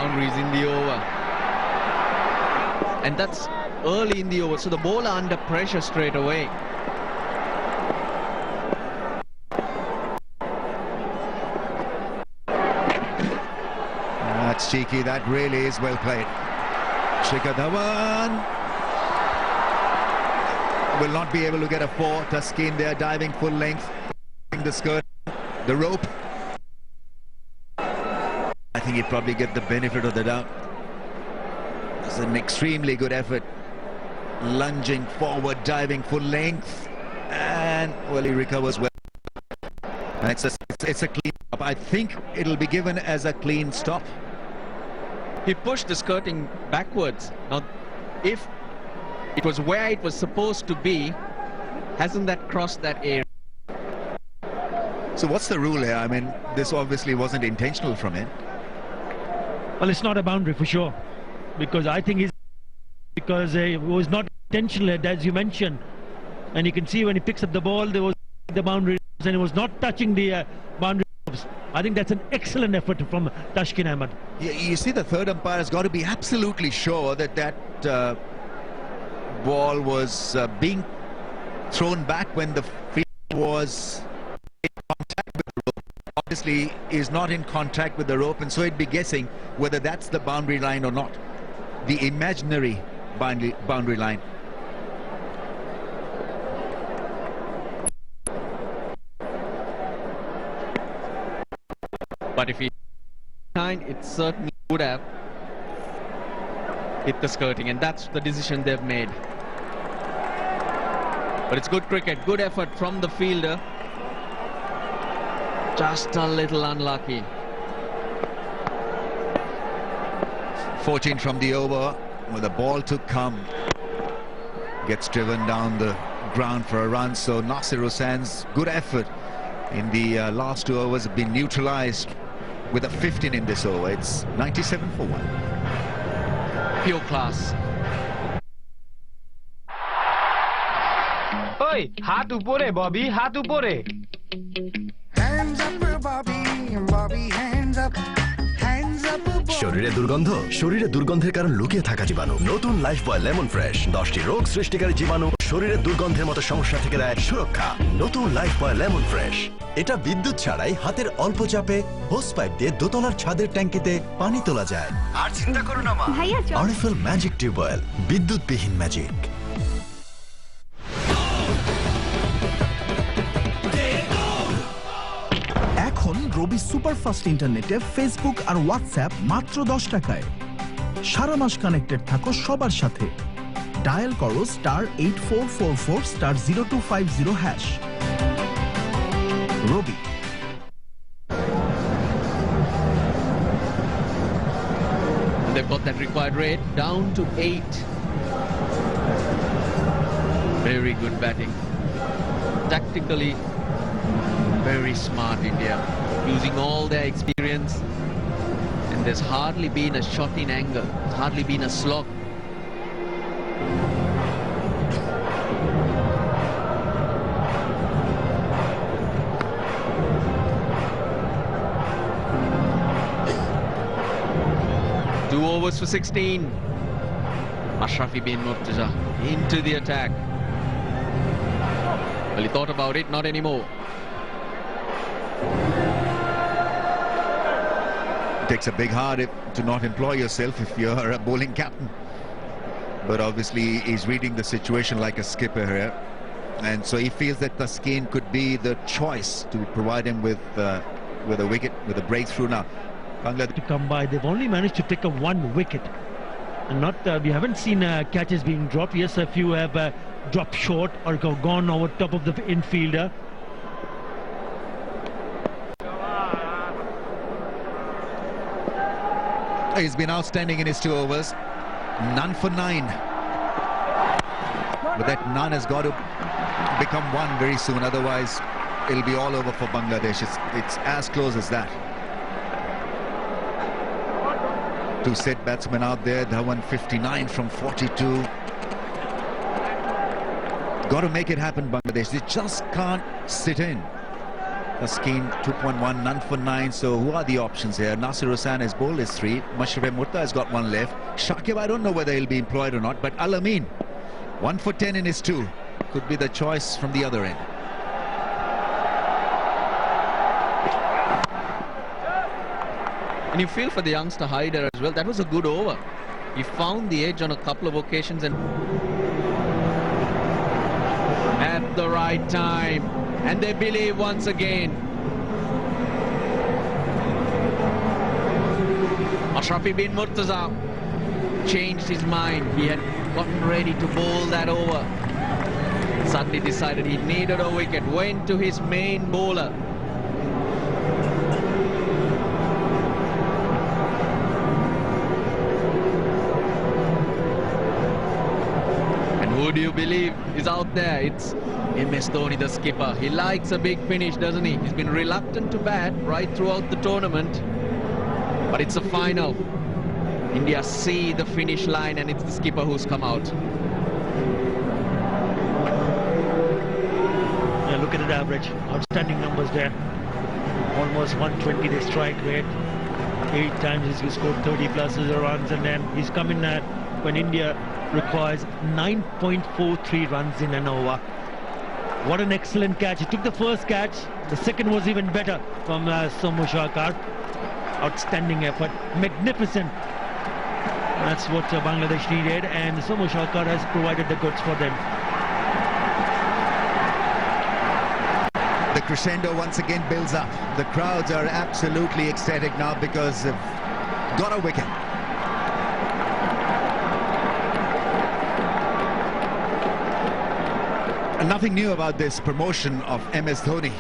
boundaries in the over. And that's early in the over, so the bowler under pressure straight away. That's cheeky, that really is well played. Shikhar Dhawan will not be able to get a 4. Tuskin there diving full length, the skirt, the rope. I think he'd probably get the benefit of the doubt. It's an extremely good effort. Lunging forward, diving full length, and well, he recovers well. And it's a clean stop. I think it'll be given as a clean stop. He pushed the skirting backwards. Now, if it was where it was supposed to be, hasn't that crossed that area? So what's the rule here? I mean, this obviously wasn't intentional from him. Well, it's not a boundary for sure, because I think it was not intentional, as you mentioned, and you can see when he picks up the ball, there was the boundary and it was not touching the boundary. I think that's an excellent effort from Tashkin Ahmed. Yeah, you see, the third umpire has got to be absolutely sure that that ball was being thrown back when the field was in contact with the rope. Obviously, is not in contact with the rope, and so he'd be guessing whether that's the boundary line or not. The imaginary boundary line. But if he it certainly would have hit the skirting, and that's the decision they've made. But it's good cricket, good effort from the fielder. Just a little unlucky. 14 from the over, with the ball to come. Gets driven down the ground for a run, so Nasir Hussain's good effort in the last 2 overs have been neutralized with a 15 in this over. It's 97 for 1. Pure class. Oi, hat upore, Bobby, hat upore. Hands up, Bobby, Bobby, hands up. শরীরে দুর্গন্ধ, শরীরে দুর্গন্ধের কারণ লুকিয়ে থাকা জীবাণু। নতুন Lifebuoy lemon fresh 10টি রোগ সৃষ্টিকারী জীবাণু শরীরের দুর্গন্ধের মতো সমস্যা থেকে দেয় সুরক্ষা। নতুন লাইফবয় লেমন ফ্রেশ। এটা বিদ্যুৎ ছাড়াই হাতের অল্প চাপে হোস পাইপ দিয়ে দোতলার ছাদের ট্যাঙ্কিতে পানি তোলা যায়। আর চিন্তা করো না মা, আরএফএল ম্যাজিক টিউবওয়েল, বিদ্যুৎবিহীন ম্যাজিক। এখন রবি সুপারফাস্ট ইন্টারনেটে ফেসবুক আর হোয়াটসঅ্যাপ মাত্র 10 টাকায়। সারা মাস কানেক্টেড থাকো সবার সাথে। ডায়াল করো *8444 *0250#। রবি। They've got that required rate down to 8. Very good batting. Tactically, very smart India, using all their experience, and there's hardly been a shot in anger, hardly been a slog. Two overs for 16. Ashrafi bin Murtaza into the attack. Well, he thought about it, not anymore. It takes a big heart to not employ yourself if you're a bowling captain. But obviously he's reading the situation like a skipper here. And so he feels that Tuskin could be the choice to provide him with a wicket, with a breakthrough now. Bangladesh To come by, they've only managed to pick up 1 wicket. And not, we haven't seen catches being dropped. Yes, a few have dropped short or gone over top of the infielder. He's been outstanding in his 2 overs. None for 9. But that none has got to become 1 very soon. Otherwise, it'll be all over for Bangladesh. It's as close as that. 2 set batsmen out there. Dhawan 59 from 42. Got to make it happen, Bangladesh. They just can't sit in. Taskeen 2.1, none for 9. So who are the options here? Nasir Hussain has bowled his 3. Mashrafe Murta has got 1 left. Shakib, I don't know whether he'll be employed or not, but Al Amin 1 for 10 in his 2. Could be the choice from the other end. And you feel for the youngster Haider as well. That was a good over. He found the edge on a couple of occasions and at the right time. And they believe once again. Ashrafi bin Murtaza changed his mind. He had gotten ready to bowl that over. Suddenly decided he needed a wicket. Went to his main bowler. Who do you believe is out there? It's MS Dhoni, the skipper. He likes a big finish, doesn't he? He's been reluctant to bat right throughout the tournament. But it's a final. India see the finish line and it's the skipper who's come out. Yeah, look at the average. Outstanding numbers there. Almost 120 the strike rate. 8 times he's scored 30 plus runs, and then he's coming at when India requires 9.43 runs in an over. What an excellent catch. He took the first catch. The second was even better from Somu Shakar. Outstanding effort. Magnificent. That's what Bangladesh needed, and Somu Shakar has provided the goods for them. The crescendo once again builds up. The crowds are absolutely ecstatic now because they've got a wicket. And nothing new about this promotion of MS Dhoni.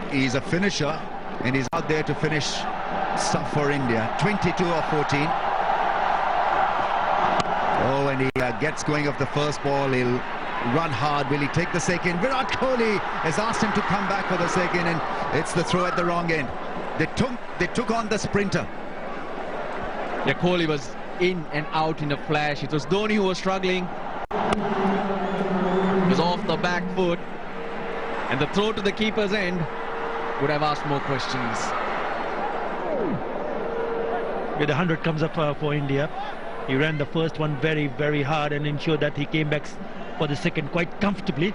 He's a finisher and he's out there to finish stuff for India. 22 or 14. Oh, when he gets going off the first ball, he'll run hard. Will he take the second? Virat Kohli has asked him to come back for the second, and it's the throw at the wrong end. They took on the sprinter. Yeah, Kohli was in and out in a flash. It was Dhoni who was struggling. He was off the back foot, and the throw to the keeper's end would have asked more questions. Yeah, the 100 comes up for India. He ran the first one very, very hard and ensured that he came back for the second quite comfortably.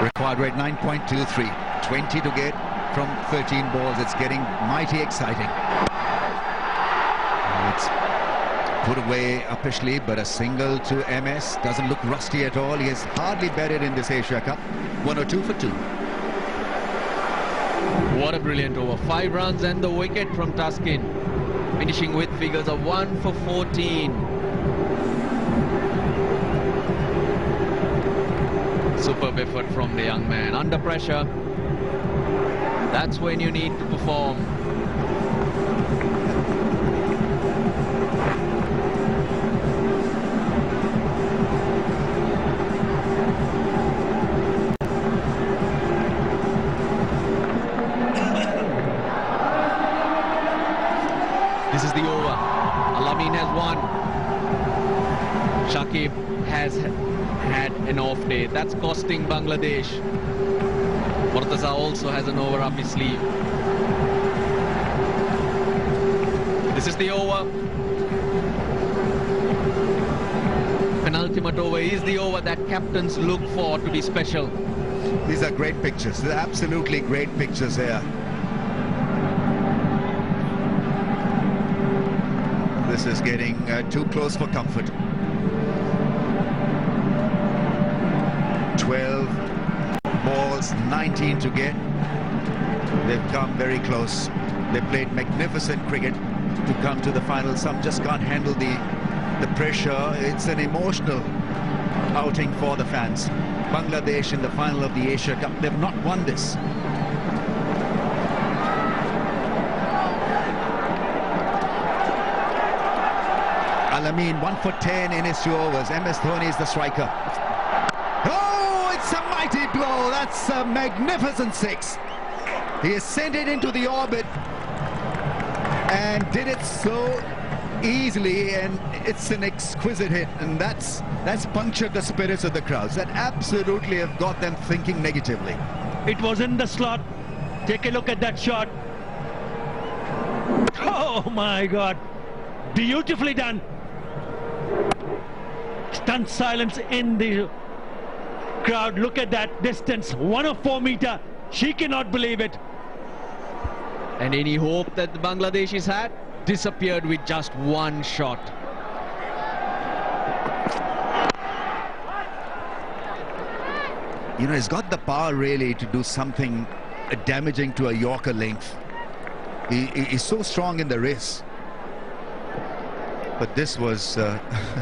Required rate 9.23. 20 to get from 13 balls. It's getting mighty exciting. It's put away uppishly, but a single to MS. Doesn't look rusty at all. He has hardly batted in this Asia Cup. 102 for 2. What a brilliant over. 5 runs and the wicket from Taskeen. Finishing with figures of 1 for 14. Superb effort from the young man. Under pressure, that's when you need to perform. This is the over. Al Amin has won. Shakib has had an off day. That's costing Bangladesh. Murtaza also has an over up his sleeve. This is the over. Penultimate over is the over that captains look for to be special. These are great pictures. They're absolutely great pictures here. This is getting too close for comfort. 12 balls, 19 to get. They've come very close. They played magnificent cricket to come to the final. Some just can't handle the pressure. It's an emotional outing for the fans. Bangladesh in the final of the Asia Cup. They've not won this. Al Amin 1 for 10 in his 2 overs. MS Dhoni is the striker. Oh, it's a mighty blow. That's a magnificent 6. He has sent it into the orbit and did it so easily, and it's an exquisite hit, and that's punctured the spirits of the crowds. That absolutely have got them thinking negatively. It was in the slot. Take a look at that shot. Oh my God, beautifully done. Stunned silence in the crowd. Look at that distance, 104 meter. She cannot believe it. And any hope that the Bangladeshis had disappeared with just one shot. You know, he's got the power really to do something damaging to a Yorker length. He's so strong in the race. But this was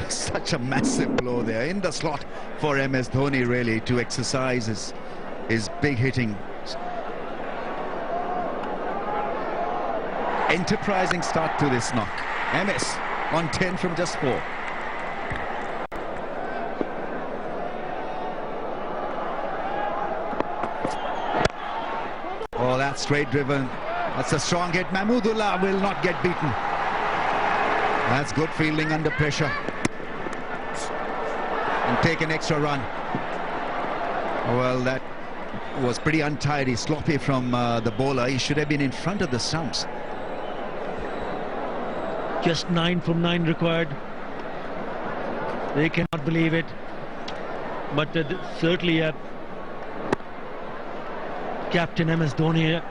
such a massive blow there in the slot for MS Dhoni, really, to exercise his big hitting. Enterprising start to this knock. MS on 10 from just 4. Oh, that's straight driven. That's a strong hit. Mahmudullah will not get beaten. That's good fielding under pressure. And take an extra run. Well, that was pretty untidy, sloppy from the bowler. He should have been in front of the stumps. Just 9 from 9 required. They cannot believe it. But certainly Captain MS Dhoni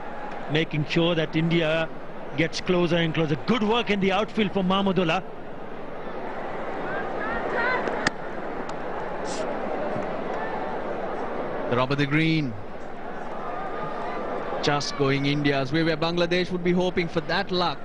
making sure that India gets closer and closer. Good work in the outfield for Mahmudullah. The rub of the green. Just going India's way, where Bangladesh would be hoping for that luck.